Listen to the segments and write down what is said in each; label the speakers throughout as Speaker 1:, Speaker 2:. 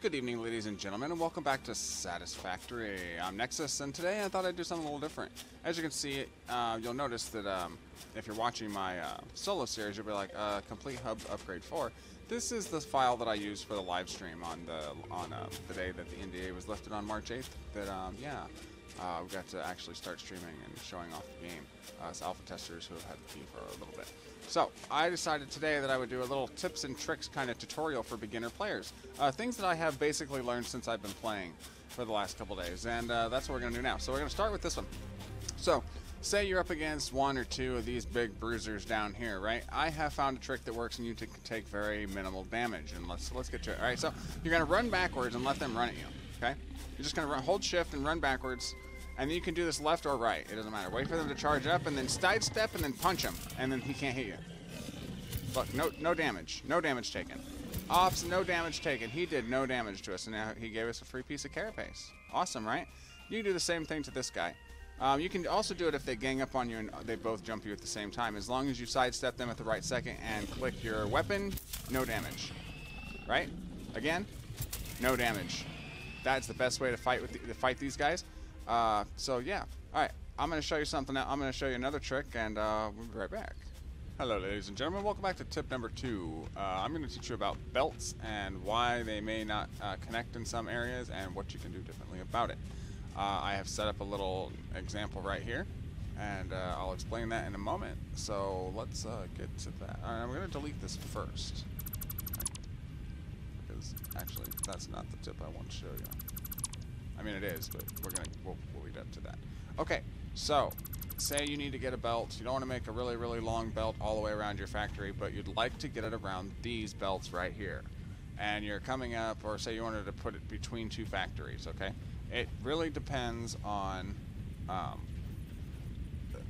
Speaker 1: Good evening, ladies and gentlemen, and welcome back to Satisfactory. I'm Nexxus, and today I thought I'd do something a little different. As you can see, you'll notice that if you're watching my solo series, you'll be like, Complete Hub Upgrade 4. This is the file that I used for the live stream on the day that the NDA was lifted on March 8th. That, we got to actually start streaming and showing off the game. As alpha testers who have had the key for a little bit. So, I decided today that I would do a little tips and tricks kind of tutorial for beginner players. Things that I have basically learned since I've been playing for the last couple days, and that's what we're going to do now. So we're going to start with this one. So, say you're up against one or two of these big bruisers down here, right? I have found a trick that works and you can take very minimal damage, and let's get to it. Alright, so you're going to run backwards and let them run at you, okay? You're just going to hold shift and run backwards. And then you can do this left or right. It doesn't matter. Wait for them to charge up, and then sidestep, and then punch him, and then he can't hit you. Look, no damage. No damage taken. Ops, no damage taken. He did no damage to us, and now he gave us a free piece of carapace. Awesome, right? You can do the same thing to this guy. You can also do it if they gang up on you and they both jump you at the same time. As long as you sidestep them at the right second and click your weapon, no damage. Right? Again, no damage. That's the best way to fight these guys. So yeah, alright, I'm going to show you something now. I'm going to show you another trick, and we'll be right back. Hello ladies and gentlemen, welcome back to tip number 2. I'm going to teach you about belts and why they may not connect in some areas and what you can do differently about it. I have set up a little example right here, and I'll explain that in a moment. So let's get to that. Alright, I'm going to delete this first, because actually that's not the tip I want to show you. I mean, it is, but we'll lead up to that. Okay, so say you need to get a belt. You don't want to make a really, really long belt all the way around your factory, but you'd like to get it around these belts right here. And you're coming up, or say you wanted to put it between two factories, okay? It really depends on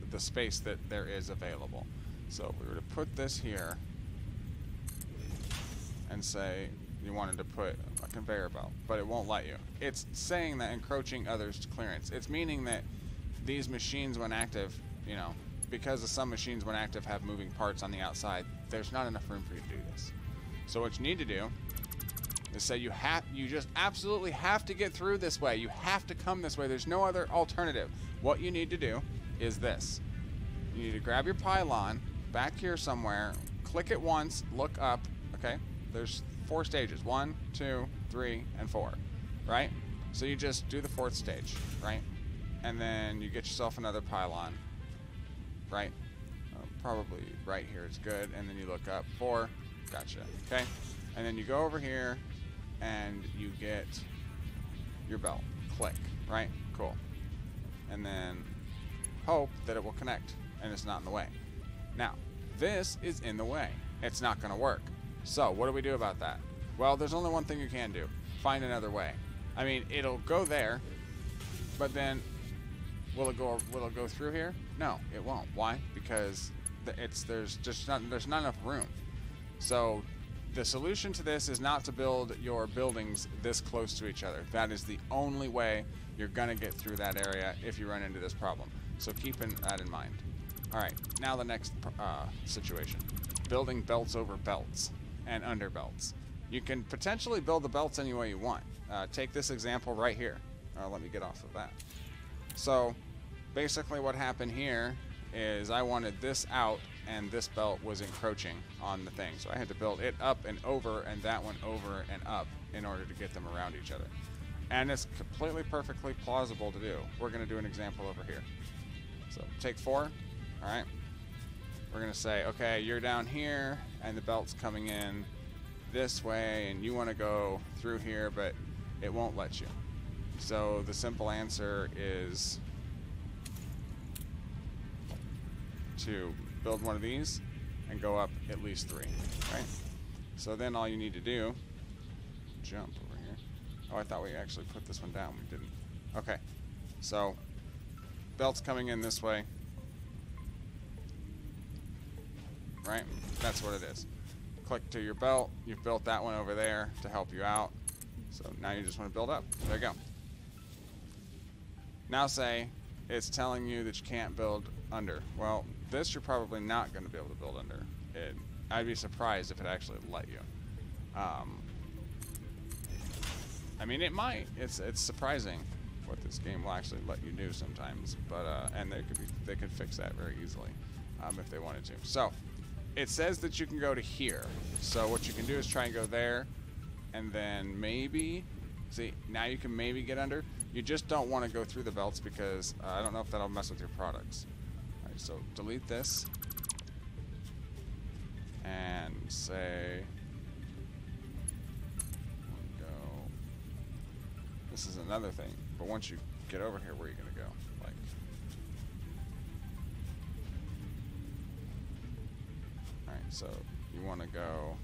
Speaker 1: the space that there is available. So if we were to put this here and say you wanted to put a conveyor belt, but it won't let you. It's saying that encroaching others' clearance. It's meaning that these machines, when active, you know, because of some machines when active have moving parts on the outside, there's not enough room for you to do this. So what you need to do is say you just absolutely have to get through this way. You have to come this way. There's no other alternative. What you need to do is this. You need to grab your pylon back here somewhere, click it once, look up, okay? There's 4 stages, 1, 2, 3, and 4, right? So you just do the 4th stage, right? And then you get yourself another pylon, right? Probably right here is good. And then you look up, 4, gotcha, okay? And then you go over here and you get your belt, click, right? Cool. And then hope that it will connect and it's not in the way. Now, this is in the way. It's not gonna work. So, what do we do about that? Well, there's only one thing you can do. Find another way. I mean, it'll go there, but then will it go through here? No, it won't. Why? Because there's not enough room. So, the solution to this is not to build your buildings this close to each other. That is the only way you're gonna get through that area if you run into this problem. So, keeping that in mind. All right, now the next situation. Building belts over belts and under belts. You can potentially build the belts any way you want. Take this example right here. Let me get off of that. So basically what happened here is I wanted this out and this belt was encroaching on the thing. So I had to build it up and over and that one over and up in order to get them around each other. And it's completely perfectly plausible to do. We're going to do an example over here. So take 4. All right. We're going to say, okay, you're down here, and the belt's coming in this way, and you want to go through here, but it won't let you. So the simple answer is to build one of these and go up at least 3, right? So then all you need to do, jump over here. Oh, I thought we actually put this one down. We didn't. Okay. So belt's coming in this way. Right? That's what it is. Click to your belt. You've built that one over there to help you out. So now you just want to build up. There you go. Now say it's telling you that you can't build under. Well, this you're probably not going to be able to build under. I'd be surprised if it actually let you. I mean, it might. It's surprising what this game will actually let you do sometimes. But and they could fix that very easily if they wanted to. So it says that you can go to here. So what you can do is try and go there, and then maybe see now you can maybe get under. You just don't want to go through the belts because I don't know if that'll mess with your products. All right, so delete this and say. This is another thing, but once you get over here, where are you gonna go? Like, all right, so you want to go.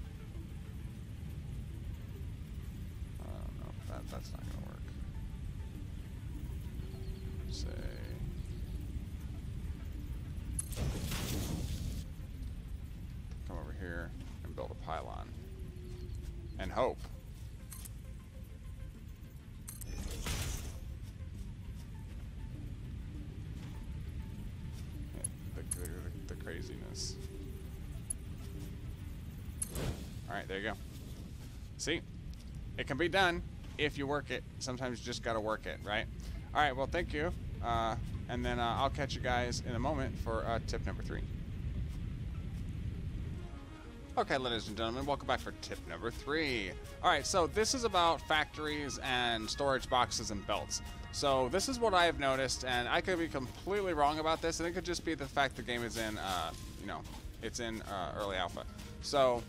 Speaker 1: I don't know. That's not gonna work. Say. Come over here and build a pylon, and hope. The craziness. Alright, there you go. See? It can be done if you work it. Sometimes you just gotta work it, right? Alright, well, thank you. And then I'll catch you guys in a moment for tip number 3. Okay, ladies and gentlemen, welcome back for tip number 3. Alright, so this is about factories and storage boxes and belts. So this is what I have noticed, and I could be completely wrong about this, and it could just be the fact the game is in, you know, it's in early alpha. So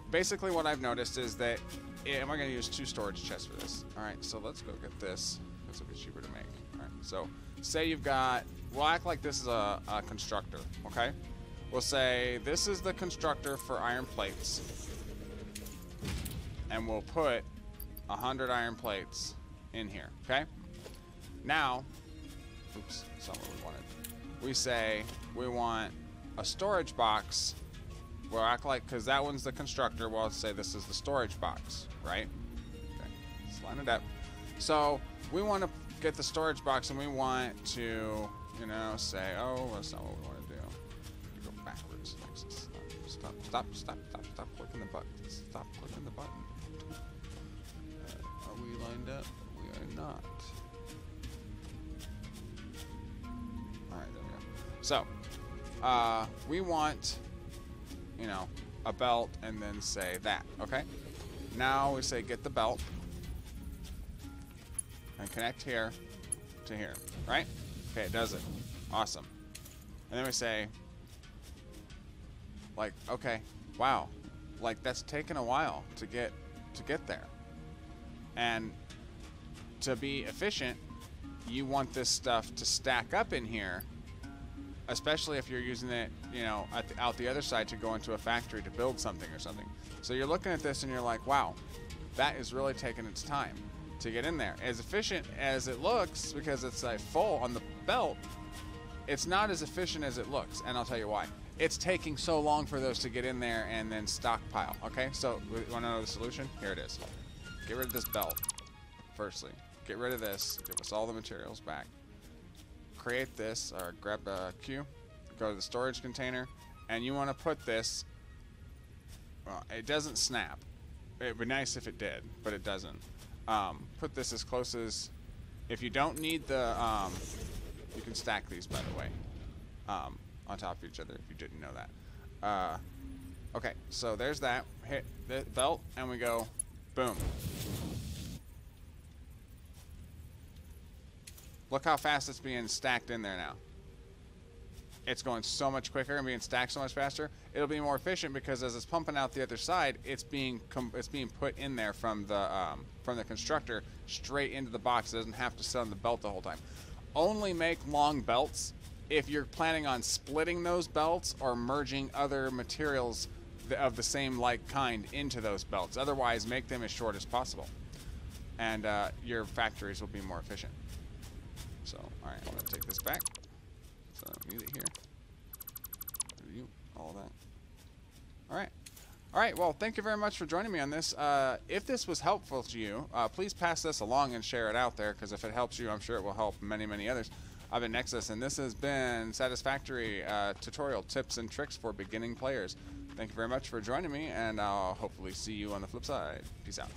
Speaker 1: basically what I've noticed is that, am I going to use 2 storage chests for this? Alright, so let's go get this. This will be cheaper to make. Alright, so say you've got, we'll act like this is a constructor, okay? We'll say this is the constructor for iron plates, and we'll put 100 iron plates in here, okay? Now, oops, that's not what we wanted. We say we want a storage box. We'll act like, because that one's the constructor, we'll say this is the storage box, right? Okay, let's line it up. So we want to get the storage box, and we want to, you know, say, oh, that's not what we want to do. We go backwards. Stop clicking the button. Stop clicking the button. Are we lined up? We are not. Alright, there we go. So, we want, you know, a belt and then say that, okay? Now we say get the belt and connect here to here, right? Okay, it does it. Awesome. And then we say, like, okay, wow. Like, that's taken a while to get there. And to be efficient, you want this stuff to stack up in here, especially if you're using it, you know, out the other side to go into a factory to build something or something. So you're looking at this and you're like, wow, that is really taking its time to get in there. As efficient as it looks, because it's like full on the belt, it's not as efficient as it looks, and I'll tell you why. It's taking so long for those to get in there and then stockpile, okay? So, you want to know the solution? Here it is. Get rid of this belt, firstly. Get rid of this. Give us all the materials back. Create this, or grab a Q, go to the storage container, and you want to put this, well, it doesn't snap. It would be nice if it did, but it doesn't. Put this as close as, if you don't need the, you can stack these, by the way, on top of each other, if you didn't know that. Okay, so there's that. Hit the belt, and we go, boom. Look how fast it's being stacked in there now. It's going so much quicker and being stacked so much faster. It'll be more efficient because as it's pumping out the other side, it's being put in there from the constructor straight into the box. It doesn't have to sit on the belt the whole time. Only make long belts if you're planning on splitting those belts or merging other materials of the same like kind into those belts. Otherwise, make them as short as possible, and your factories will be more efficient. So, all right, I'm gonna take this back. So, mute it here. Review all that. All right. All right, well, thank you very much for joining me on this. If this was helpful to you, please pass this along and share it out there, because if it helps you, I'm sure it will help many, many others. I've been Nexxus, and this has been Satisfactory tutorial tips and tricks for beginning players. Thank you very much for joining me, and I'll hopefully see you on the flip side. Peace out.